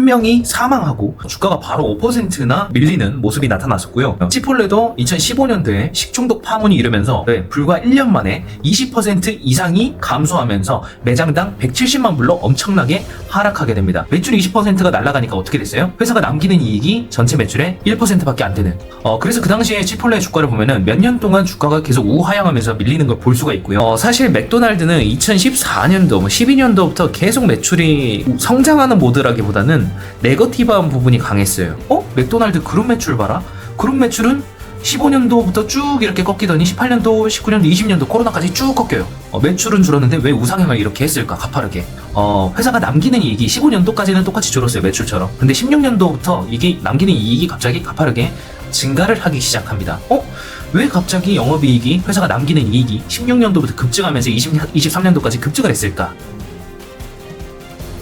한 명이 사망하고 주가가 바로 5%나 밀리는 모습이 나타났었고요. 치폴레도 2015년도에 식중독 파문이 일으면서 불과 1년 만에 20% 이상이 감소하면서 매장당 170만 불로 엄청나게 하락하게 됩니다. 매출 20%가 날아가니까 어떻게 됐어요? 회사가 남기는 이익이 전체 매출의 1%밖에 안 되는. 그래서 그 당시에 치폴레 주가를 보면은 몇 년 동안 주가가 계속 우하향하면서 밀리는 걸 볼 수가 있고요. 사실 맥도날드는 2014년도, 12년도부터 계속 매출이 성장하는 모드라기보다는 네거티브한 부분이 강했어요. 맥도날드 그룹 매출 봐라? 그룹 매출은 15년도부터 쭉 이렇게 꺾이더니 18년도, 19년도, 20년도 코로나까지 쭉 꺾여요. 매출은 줄었는데 왜 우상향을 이렇게 했을까? 가파르게. 회사가 남기는 이익이 15년도까지는 똑같이 줄었어요. 매출처럼. 근데 16년도부터 이게 남기는 이익이 갑자기 가파르게 증가를 하기 시작합니다. 왜 갑자기 영업이익이, 회사가 남기는 이익이 16년도부터 급증하면서 23년도까지 급증을 했을까?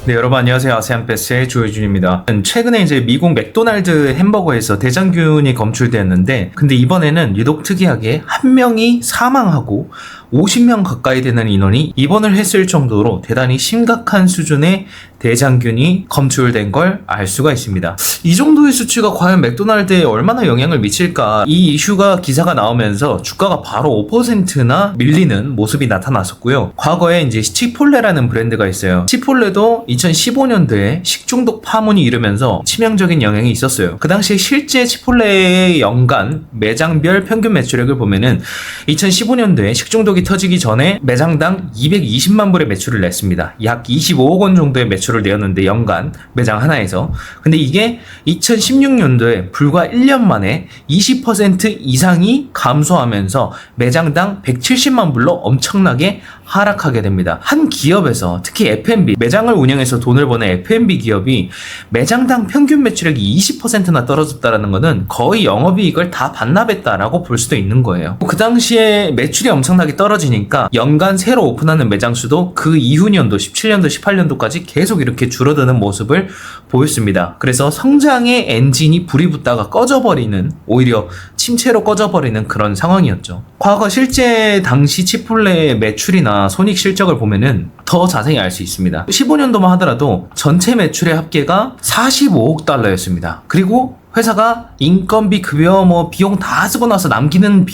네, 여러분 안녕하세요. 아세안패스의 조혜준입니다. 최근에 이제 미국 맥도날드 햄버거에서 대장균이 검출되었는데, 근데 이번에는 유독 특이하게 한 명이 사망하고 50명 가까이 되는 인원이 입원을 했을 정도로 대단히 심각한 수준의 대장균이 검출된 걸 알 수가 있습니다. 이 정도의 수치가 과연 맥도날드에 얼마나 영향을 미칠까? 이 이슈가 기사가 나오면서 주가가 바로 5%나 밀리는 모습이 나타났었고요. 과거에 이제 치폴레라는 브랜드가 있어요. 치폴레도 2015년도에 식중독 파문이 일으면서 치명적인 영향이 있었어요. 그 당시에 실제 치폴레의 연간 매장별 평균 매출액을 보면은 2015년도에 식중독이 터지기 전에 매장당 220만 불의 매출을 냈습니다. 약 25억 원 정도의 매출을 내었는데, 연간 매장 하나에서. 근데 이게 2016년도에 불과 1년 만에 20% 이상이 감소하면서 매장당 170만 불로 엄청나게 하락하게 됩니다. 한 기업에서, 특히 F&B, 매장을 운영해서 돈을 버는 F&B 기업이 매장당 평균 매출액이 20%나 떨어졌다는 것은 거의 영업이익을 다 반납했다라고 볼 수도 있는 거예요. 그 당시에 매출이 엄청나게 떨어지니까 연간 새로 오픈하는 매장 수도 그 이후 년도, 17년도, 18년도까지 계속 이렇게 줄어드는 모습을 보였습니다. 그래서 성장의 엔진이 불이 붙다가 꺼져버리는, 오히려 침체로 꺼져버리는 그런 상황이었죠. 과거 실제 당시 치폴레의 매출이나 손익 실적을 보면은 더 자세히 알 수 있습니다. 15년도만 하더라도 전체 매출의 합계가 45억 달러였습니다. 그리고 회사가 인건비, 급여, 비용 다 쓰고 나서 남기는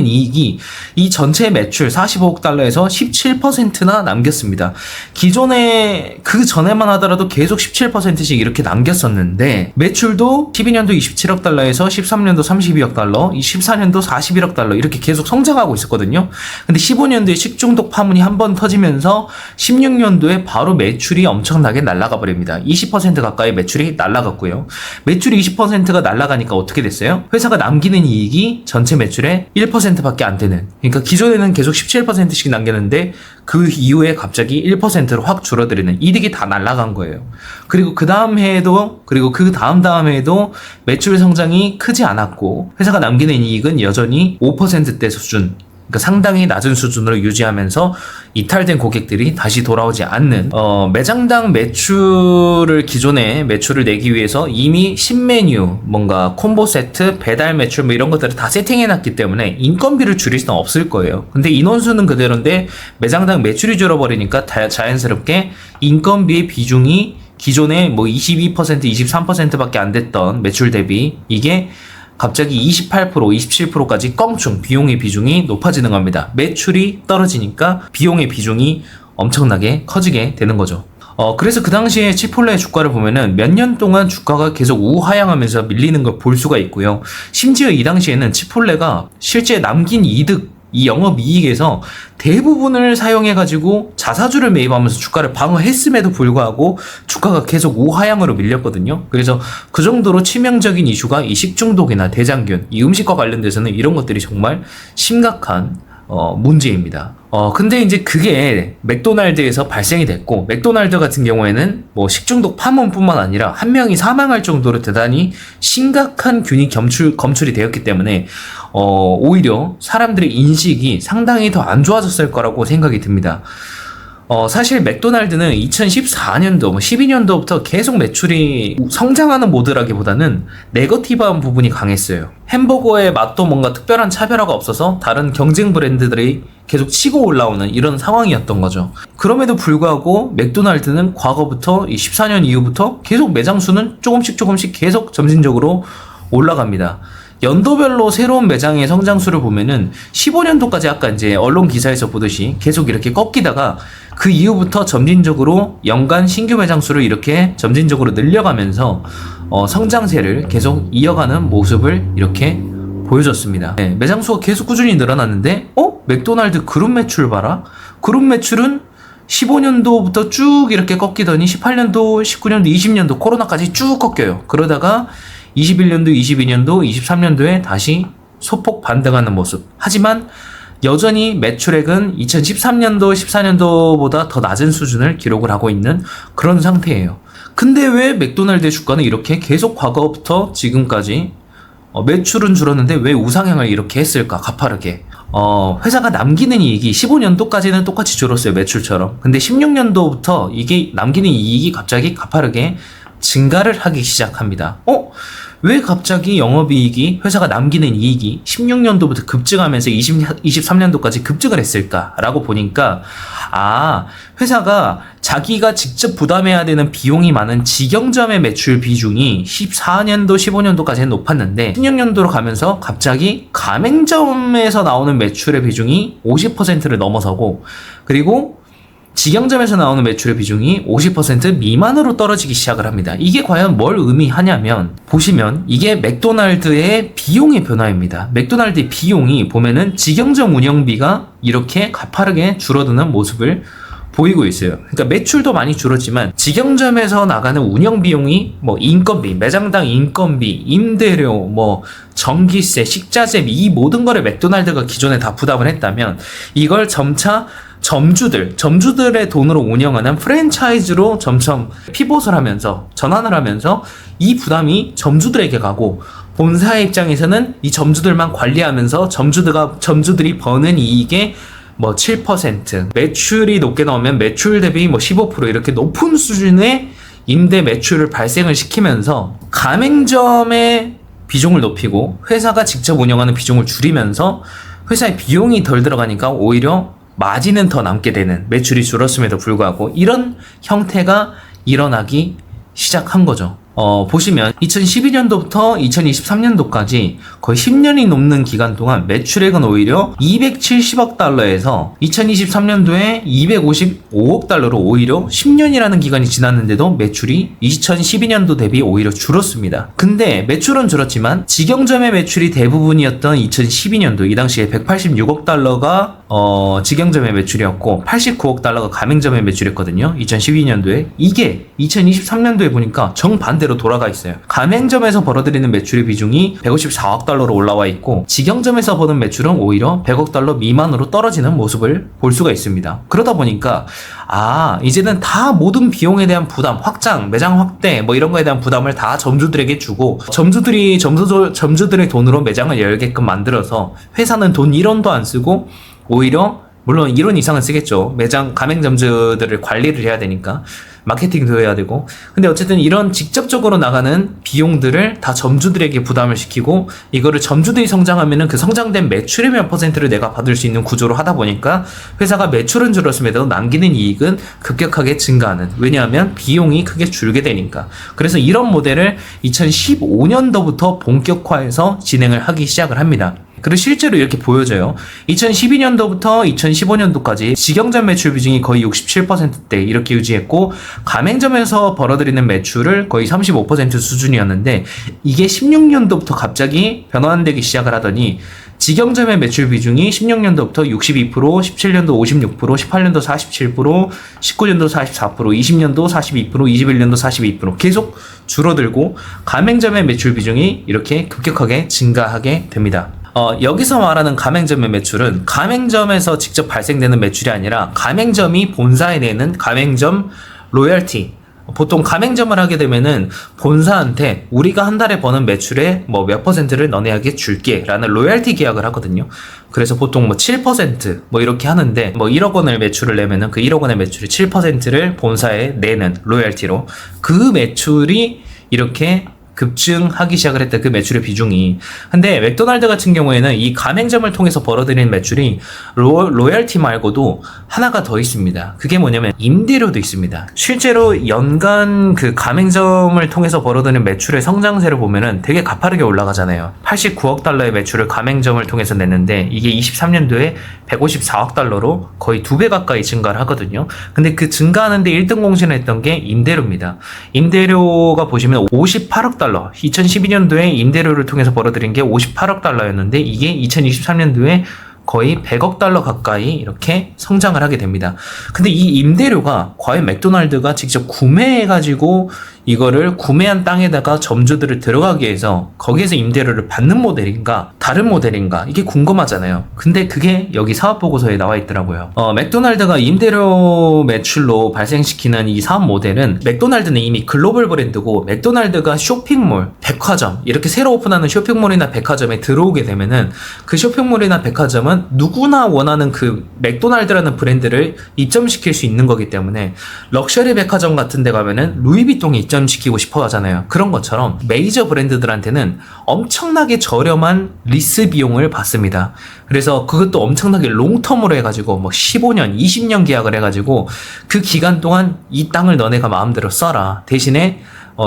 이익이 이 전체 매출 45억 달러에서 17%나 남겼습니다. 기존에, 그 전에만 하더라도 계속 17%씩 이렇게 남겼었는데, 매출도 12년도 27억 달러에서 13년도 32억 달러, 14년도 41억 달러 이렇게 계속 성장하고 있었거든요. 근데 15년도에 식중독 파문이 한번 터지면서 16년도에 바로 매출이 엄청나게 날아가 버립니다. 20% 가까이 매출이 날아갔고요. 매출이 20%가 날아가니까 어떻게 됐어요? 회사가 남기는 이익이 전체 매출의 1%밖에 안 되는. 그러니까 기존에는 계속 17%씩 남겼는데 그 이후에 갑자기 1%로 확 줄어들이는, 이득이 다 날아간 거예요. 그리고 그 다음 해에도, 그리고 그 다음 해에도 매출 성장이 크지 않았고 회사가 남기는 이익은 여전히 5%대 수준, 그러니까 상당히 낮은 수준으로 유지하면서 이탈된 고객들이 다시 돌아오지 않는, 매장당 매출을, 기존의 매출을 내기 위해서 이미 신메뉴, 뭔가 콤보 세트, 배달 매출 이런 것들을 다 세팅해놨기 때문에 인건비를 줄일 수는 없을 거예요. 근데 인원수는 그대로인데 매장당 매출이 줄어버리니까 자연스럽게 인건비의 비중이 기존에 22%, 23%밖에 안 됐던 매출 대비 이게 갑자기 28%, 27%까지 껑충 비용의 비중이 높아지는 겁니다. 매출이 떨어지니까 비용의 비중이 엄청나게 커지게 되는 거죠. 그래서 그 당시에 치폴레의 주가를 보면은 몇 년 동안 주가가 계속 우하향하면서 밀리는 걸 볼 수가 있고요. 심지어 이 당시에는 치폴레가 실제 남긴 이득, 이 영업이익에서 대부분을 사용해가지고 자사주를 매입하면서 주가를 방어했음에도 불구하고 주가가 계속 우하향으로 밀렸거든요. 그래서 그 정도로 치명적인 이슈가 이 식중독이나 대장균, 이 음식과 관련돼서는 이런 것들이 정말 심각한 문제입니다. 근데 이제 그게 맥도날드에서 발생이 됐고, 맥도날드 같은 경우에는 식중독 파문뿐만 아니라 한 명이 사망할 정도로 대단히 심각한 균이 검출이 되었기 때문에 오히려 사람들의 인식이 상당히 더 안 좋아졌을 거라고 생각이 듭니다. 사실 맥도날드는 2014년도, 12년도부터 계속 매출이 성장하는 모드라기보다는 네거티브한 부분이 강했어요. 햄버거의 맛도 뭔가 특별한 차별화가 없어서 다른 경쟁 브랜드들이 계속 치고 올라오는 이런 상황이었던 거죠. 그럼에도 불구하고 맥도날드는 과거부터 이 14년 이후부터 계속 매장 수는 조금씩 계속 점진적으로 올라갑니다. 연도별로 새로운 매장의 성장수를 보면은 15년도까지 아까 이제 언론 기사에서 보듯이 계속 이렇게 꺾이다가 그 이후부터 점진적으로 연간 신규 매장 수를 이렇게 점진적으로 늘려가면서 성장세를 계속 이어가는 모습을 이렇게 보여줬습니다. 네, 매장 수가 계속 꾸준히 늘어났는데 맥도날드 그룹 매출 봐라. 그룹 매출은 15년도부터 쭉 이렇게 꺾이더니 18년도, 19년도, 20년도 코로나까지 쭉 꺾여요. 그러다가 21년도, 22년도, 23년도에 다시 소폭 반등하는 모습. 하지만 여전히 매출액은 2013년도, 14년도보다 더 낮은 수준을 기록을 하고 있는 그런 상태예요. 근데 왜 맥도날드의 주가는 이렇게 계속 과거부터 지금까지 매출은 줄었는데 왜 우상향을 이렇게 했을까? 가파르게. 회사가 남기는 이익이 15년도까지는 똑같이 줄었어요. 매출처럼. 근데 16년도부터 이게 남기는 이익이 갑자기 가파르게 증가를 하기 시작합니다. 왜 갑자기 영업이익이 회사가 남기는 이익이 16년도부터 급증하면서 23년도까지 급증을 했을까라고 보니까 회사가 자기가 직접 부담해야 되는 비용이 많은 직영점의 매출 비중이 14년도, 15년도까지는 높았는데 16년도로 가면서 갑자기 가맹점에서 나오는 매출의 비중이 50%를 넘어서고 그리고 직영점에서 나오는 매출의 비중이 50% 미만으로 떨어지기 시작을 합니다. 이게 과연 뭘 의미하냐면 보시면 이게 맥도날드의 비용의 변화입니다. 맥도날드의 비용이 보면은 직영점 운영비가 이렇게 가파르게 줄어드는 모습을 보이고 있어요. 그러니까 매출도 많이 줄었지만 직영점에서 나가는 운영 비용이 인건비, 매장당 인건비, 임대료, 전기세, 식자재 이 모든 거를 맥도날드가 기존에 다 부담을 했다면 이걸 점차 점주들의 돈으로 운영하는 프랜차이즈로 점점 피봇을 하면서 전환을 하면서 이 부담이 점주들에게 가고 본사의 입장에서는 이 점주들만 관리하면서 점주들이 버는 이익의 7% 매출이 높게 나오면 매출 대비 15% 이렇게 높은 수준의 임대 매출을 발생을 시키면서 가맹점의 비중을 높이고 회사가 직접 운영하는 비중을 줄이면서 회사의 비용이 덜 들어가니까 오히려 마진은 더 남게 되는 매출이 줄었음에도 불구하고 이런 형태가 일어나기 시작한 거죠. 보시면 2012년도부터 2023년도까지 거의 10년이 넘는 기간 동안 매출액은 오히려 270억 달러에서 2023년도에 255억 달러로 오히려 10년이라는 기간이 지났는데도 매출이 2012년도 대비 오히려 줄었습니다. 근데 매출은 줄었지만 직영점의 매출이 대부분이었던 2012년도 이 당시에 186억 달러가 직영점의 매출이었고 89억 달러가 가맹점의 매출이었거든요. 2012년도에 이게 2023년도에 보니까 정반대로 돌아가 있어요. 가맹점에서 벌어들이는 매출의 비중이 154억 달러로 올라와 있고 직영점에서 버는 매출은 오히려 100억 달러 미만으로 떨어지는 모습을 볼 수가 있습니다. 그러다 보니까 이제는 다 모든 비용에 대한 부담, 확장, 매장 확대 이런 거에 대한 부담을 다 점주들에게 주고 점주들의 돈으로 매장을 열게끔 만들어서 회사는 돈 1원도 안 쓰고 오히려 물론 1원 이상은 쓰겠죠. 매장 가맹점주들을 관리를 해야 되니까 마케팅도 해야 되고 근데 어쨌든 이런 직접적으로 나가는 비용들을 다 점주들에게 부담을 시키고 이거를 점주들이 성장하면은 그 성장된 매출의 몇 %를 내가 받을 수 있는 구조로 하다 보니까 회사가 매출은 줄었음에도 남기는 이익은 급격하게 증가하는 왜냐하면 비용이 크게 줄게 되니까 그래서 이런 모델을 2015년도부터 본격화해서 진행을 하기 시작을 합니다. 그리고 실제로 이렇게 보여져요. 2012년도부터 2015년도까지 직영점 매출 비중이 거의 67%대 이렇게 유지했고 가맹점에서 벌어들이는 매출을 거의 35% 수준이었는데 이게 16년도부터 갑자기 변환되기 시작을 하더니 직영점의 매출 비중이 16년도부터 62%, 17년도 56%, 18년도 47%, 19년도 44%, 20년도 42%, 21년도 42% 계속 줄어들고 가맹점의 매출 비중이 이렇게 급격하게 증가하게 됩니다. 여기서 말하는 가맹점의 매출은 가맹점에서 직접 발생되는 매출이 아니라 가맹점이 본사에 내는 가맹점 로열티 보통 가맹점을 하게 되면은 본사한테 우리가 한 달에 버는 매출의 몇 %를 너네에게 줄게 라는 로열티 계약을 하거든요. 그래서 보통 7% 이렇게 하는데 1억 원을 매출을 내면은 그 1억 원의 매출의 7%를 본사에 내는 로열티로 그 매출이 이렇게 급증하기 시작을 했다. 그 매출의 비중이. 근데 맥도날드 같은 경우에는 이 가맹점을 통해서 벌어들이는 매출이 로열티 말고도 하나가 더 있습니다. 그게 뭐냐면 임대료도 있습니다. 실제로 연간 그 가맹점을 통해서 벌어들이는 매출의 성장세를 보면은 되게 가파르게 올라가잖아요. 89억 달러의 매출을 가맹점을 통해서 냈는데 이게 23년도에 154억 달러로 거의 2배 가까이 증가를 하거든요. 근데 그 증가하는데 1등 공신을 했던 게 임대료입니다. 임대료가 보시면 58억 달러, 2012년도에 임대료를 통해서 벌어들인 게 58억 달러였는데 이게 2023년도에 거의 100억 달러 가까이 이렇게 성장을 하게 됩니다. 근데 이 임대료가 과연 맥도날드가 직접 구매해가지고 이거를 구매한 땅에다가 점주들을 들어가기 위해서 거기에서 임대료를 받는 모델인가 다른 모델인가 이게 궁금하잖아요. 근데 그게 여기 사업보고서에 나와 있더라고요. 맥도날드가 임대료 매출로 발생시키는 이 사업 모델은 맥도날드는 이미 글로벌 브랜드고 맥도날드가 쇼핑몰, 백화점 이렇게 새로 오픈하는 쇼핑몰이나 백화점에 들어오게 되면은 그 쇼핑몰이나 백화점은 누구나 원하는 그 맥도날드라는 브랜드를 입점시킬 수 있는 거기 때문에 럭셔리 백화점 같은 데 가면은 루이비통이 입점시키고 싶어 하잖아요. 그런 것처럼 메이저 브랜드들한테는 엄청나게 저렴한 리스 비용을 받습니다. 그래서 그것도 엄청나게 롱텀으로 해가지고 뭐 15년, 20년 계약을 해가지고 그 기간 동안 이 땅을 너네가 마음대로 써라. 대신에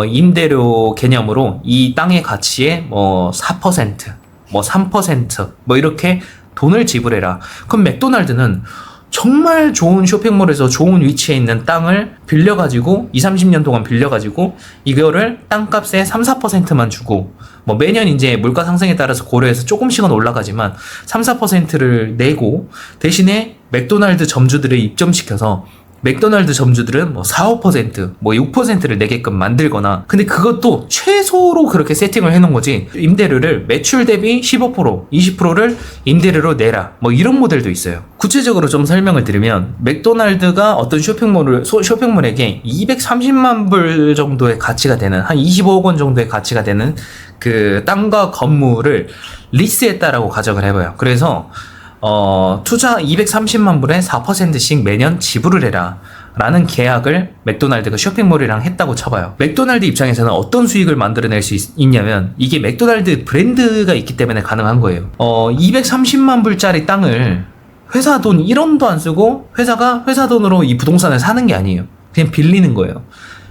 임대료 개념으로 이 땅의 가치의 뭐 4%, 뭐 3%, 뭐 이렇게 돈을 지불해라. 그럼 맥도날드는 정말 좋은 쇼핑몰에서 좋은 위치에 있는 땅을 빌려가지고 20-30년 동안 빌려가지고 이거를 땅값의 3-4%만 주고 뭐 매년 이제 물가 상승에 따라서 고려해서 조금씩은 올라가지만 3-4%를 내고 대신에 맥도날드 점주들을 입점시켜서 맥도날드 점주들은 뭐 4-5%, 뭐 6%를 내게끔 만들거나 근데 그것도 최소로 그렇게 세팅을 해놓은 거지 임대료를 매출 대비 15%, 20%를 임대료로 내라 뭐 이런 모델도 있어요. 구체적으로 좀 설명을 드리면 맥도날드가 어떤 쇼핑몰에게 230만 불 정도의 가치가 되는 한 25억 원 정도의 가치가 되는 그 땅과 건물을 리스했다라고 가정을 해봐요. 그래서 투자 230만 불에 4%씩 매년 지불을 해라 라는 계약을 맥도날드가 쇼핑몰이랑 했다고 쳐봐요. 맥도날드 입장에서는 어떤 수익을 만들어낼 수 있냐면 이게 맥도날드 브랜드가 있기 때문에 가능한 거예요. 230만 불짜리 땅을 회사 돈 1원도 안 쓰고 회사가 회사 돈으로 이 부동산을 사는 게 아니에요. 그냥 빌리는 거예요.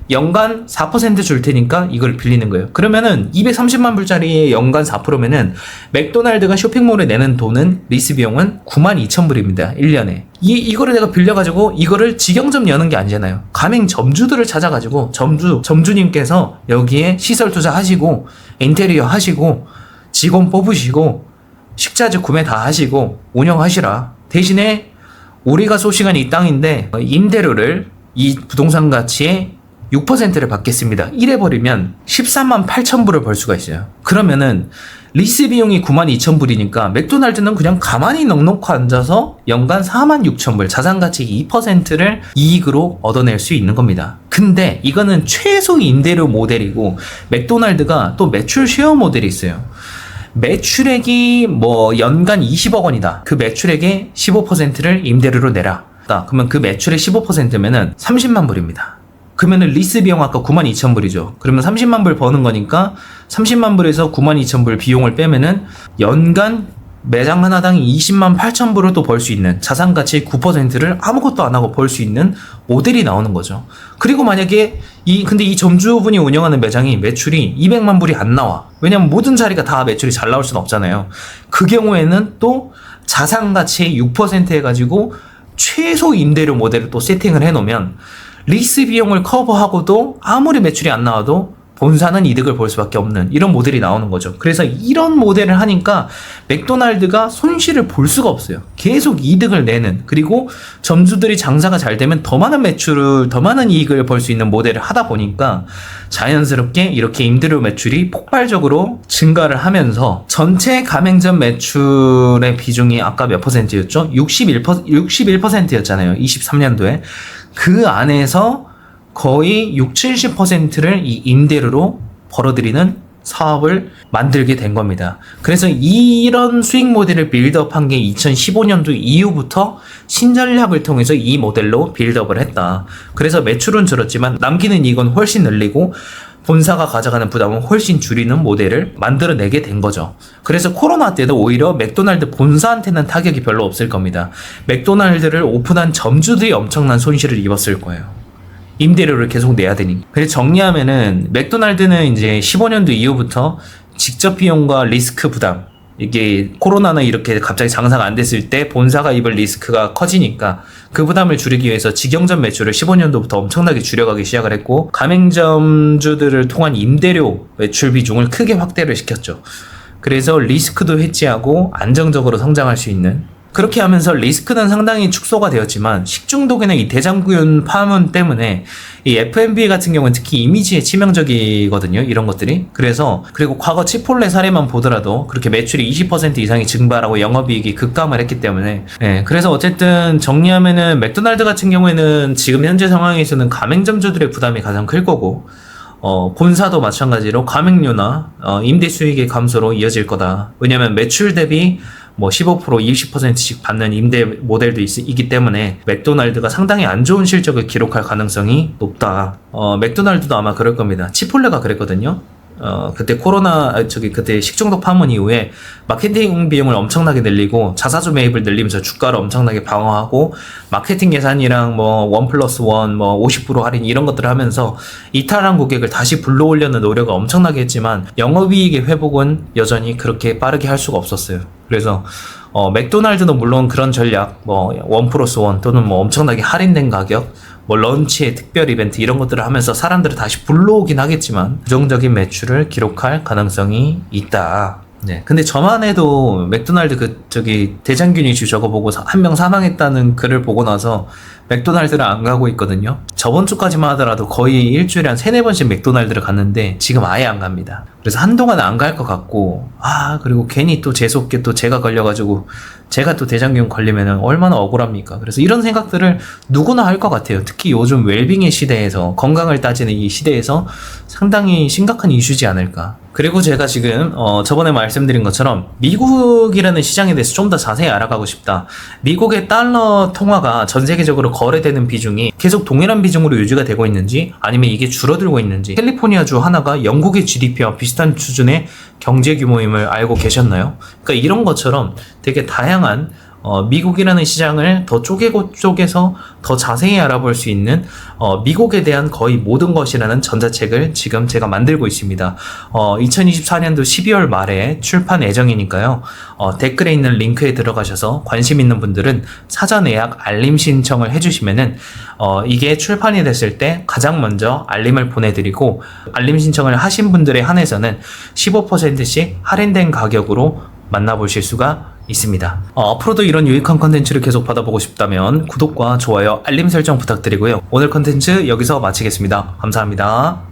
연간 4% 줄 테니까 이걸 빌리는 거예요. 그러면은 230만 불짜리 연간 4%면은 맥도날드가 쇼핑몰에 내는 돈은 리스 비용은 92,000불입니다. 1년에. 이거를 내가 빌려가지고 이거를 직영점 여는 게 아니잖아요. 가맹 점주들을 찾아가지고 점주님께서 여기에 시설 투자하시고 인테리어 하시고 직원 뽑으시고 식자재 구매 다 하시고 운영하시라. 대신에 우리가 소싱한 이 땅인데 임대료를 이 부동산 가치의 6%를 받겠습니다. 이래버리면 13만 8천 불을 벌 수가 있어요. 그러면은 리스 비용이 9만 2천 불이니까 맥도날드는 그냥 가만히 넉넉히 앉아서 연간 4만 6천 불 자산가치 2%를 이익으로 얻어낼 수 있는 겁니다. 근데 이거는 최소 임대료 모델이고 맥도날드가 또 매출 쉐어 모델이 있어요. 매출액이 뭐 연간 20억 원이다. 그 매출액의 15%를 임대료로 내라. 그러면 그 매출의 15%면은 30만 불입니다. 그러면은 리스 비용 아까 92,000불이죠. 그러면 30만 불 버는 거니까 30만 불에서 92,000불 비용을 빼면은 연간 매장 하나당 20만 8천 불을 또 벌 수 있는 자산가치 9%를 아무것도 안 하고 벌 수 있는 모델이 나오는 거죠. 그리고 만약에 근데 이 점주분이 운영하는 매장이 매출이 200만 불이 안 나와. 왜냐면 모든 자리가 다 매출이 잘 나올 수는 없잖아요. 그 경우에는 또 자산가치의 6% 해가지고 최소 임대료 모델을 또 세팅을 해놓으면 리스 비용을 커버하고도 아무리 매출이 안 나와도 본사는 이득을 볼 수밖에 없는 이런 모델이 나오는 거죠. 그래서 이런 모델을 하니까 맥도날드가 손실을 볼 수가 없어요. 계속 이득을 내는, 그리고 점주들이 장사가 잘 되면 더 많은 매출을, 더 많은 이익을 벌 수 있는 모델을 하다 보니까 자연스럽게 이렇게 임대료 매출이 폭발적으로 증가를 하면서 전체 가맹점 매출의 비중이 아까 몇 %였죠? 61%였잖아요. 23년도에. 그 안에서 거의 60-70%를 이 임대료로 벌어들이는 사업을 만들게 된 겁니다. 그래서 이런 수익 모델을 빌드업한 게 2015년도 이후부터 신전략을 통해서 이 모델로 빌드업을 했다. 그래서 매출은 줄었지만 남기는 이익은 훨씬 늘리고 본사가 가져가는 부담을 훨씬 줄이는 모델을 만들어내게 된 거죠. 그래서 코로나 때도 오히려 맥도날드 본사한테는 타격이 별로 없을 겁니다. 맥도날드를 오픈한 점주들이 엄청난 손실을 입었을 거예요. 임대료를 계속 내야 되니. 그래서 정리하면은 맥도날드는 이제 15년도 이후부터 직접 비용과 리스크 부담, 이게 코로나나 이렇게 갑자기 장사가 안 됐을 때 본사가 입을 리스크가 커지니까 그 부담을 줄이기 위해서 직영점 매출을 15년도부터 엄청나게 줄여가기 시작을 했고, 가맹점주들을 통한 임대료 매출 비중을 크게 확대를 시켰죠. 그래서 리스크도 해지하고 안정적으로 성장할 수 있는, 그렇게 하면서 리스크는 상당히 축소가 되었지만 식중독이나 이 대장균 파문 때문에 이 F&B 같은 경우는 특히 이미지에 치명적이거든요, 이런 것들이. 그리고 과거 치폴레 사례만 보더라도 그렇게 매출이 20% 이상이 증발하고 영업이익이 급감을 했기 때문에, 그래서 어쨌든 정리하면은 맥도날드 같은 경우에는 지금 현재 상황에서는 가맹점주들의 부담이 가장 클 거고, 본사도 마찬가지로 가맹료나 임대 수익의 감소로 이어질 거다. 왜냐면 매출 대비 뭐 15%, 20%씩 받는 임대 모델도 있기 때문에 맥도날드가 상당히 안 좋은 실적을 기록할 가능성이 높다. 맥도날드도 아마 그럴 겁니다. 치폴레가 그랬거든요. 그때 그때 식중독 파문 이후에 마케팅 비용을 엄청나게 늘리고 자사주 매입을 늘리면서 주가를 엄청나게 방어하고, 마케팅 예산이랑 뭐 1+1, 뭐 50% 할인 이런 것들을 하면서 이탈한 고객을 다시 불러오려는 노력을 엄청나게 했지만 영업이익의 회복은 여전히 그렇게 빠르게 할 수가 없었어요. 그래서 맥도날드도 물론 그런 전략, 뭐 1+1 또는 뭐 엄청나게 할인된 가격, 뭐 런치의 특별 이벤트 이런 것들을 하면서 사람들을 다시 불러오긴 하겠지만 부정적인 매출을 기록할 가능성이 있다. 네. 근데 저만 해도 맥도날드 대장균 이슈 저거 보고 한 명 사망했다는 글을 보고 나서 맥도날드를 안 가고 있거든요. 저번 주까지만 하더라도 거의 일주일에 한 3-4번씩 맥도날드를 갔는데 지금 아예 안 갑니다. 그래서 한동안 안 갈 것 같고, 그리고 괜히 또 재수없게 또 제가 걸려가지고 제가 또 대장균 걸리면은 얼마나 억울합니까? 그래서 이런 생각들을 누구나 할 것 같아요. 특히 요즘 웰빙의 시대에서, 건강을 따지는 이 시대에서 상당히 심각한 이슈지 않을까. 그리고 제가 지금 저번에 말씀드린 것처럼 미국이라는 시장에 대해서 좀 더 자세히 알아가고 싶다. 미국의 달러 통화가 전 세계적으로 거래되는 비중이 계속 동일한 비중으로 유지가 되고 있는지, 아니면 이게 줄어들고 있는지, 캘리포니아주 하나가 영국의 GDP와 비슷한 수준의 경제 규모임을 알고 계셨나요? 그러니까 이런 것처럼 되게 다양한 미국이라는 시장을 더 쪼개서 더 자세히 알아볼 수 있는 미국에 대한 거의 모든 것이라는 전자책을 지금 제가 만들고 있습니다. 2024년도 12월 말에 출판 예정이니까요. 댓글에 있는 링크에 들어가셔서 관심 있는 분들은 사전 예약 알림 신청을 해주시면은 이게 출판이 됐을 때 가장 먼저 알림을 보내드리고, 알림 신청을 하신 분들에 한해서는 15%씩 할인된 가격으로 만나보실 수가 있습니다. 앞으로도 이런 유익한 컨텐츠를 계속 받아보고 싶다면 구독과 좋아요, 알림 설정 부탁드리고요. 오늘 컨텐츠 여기서 마치겠습니다. 감사합니다.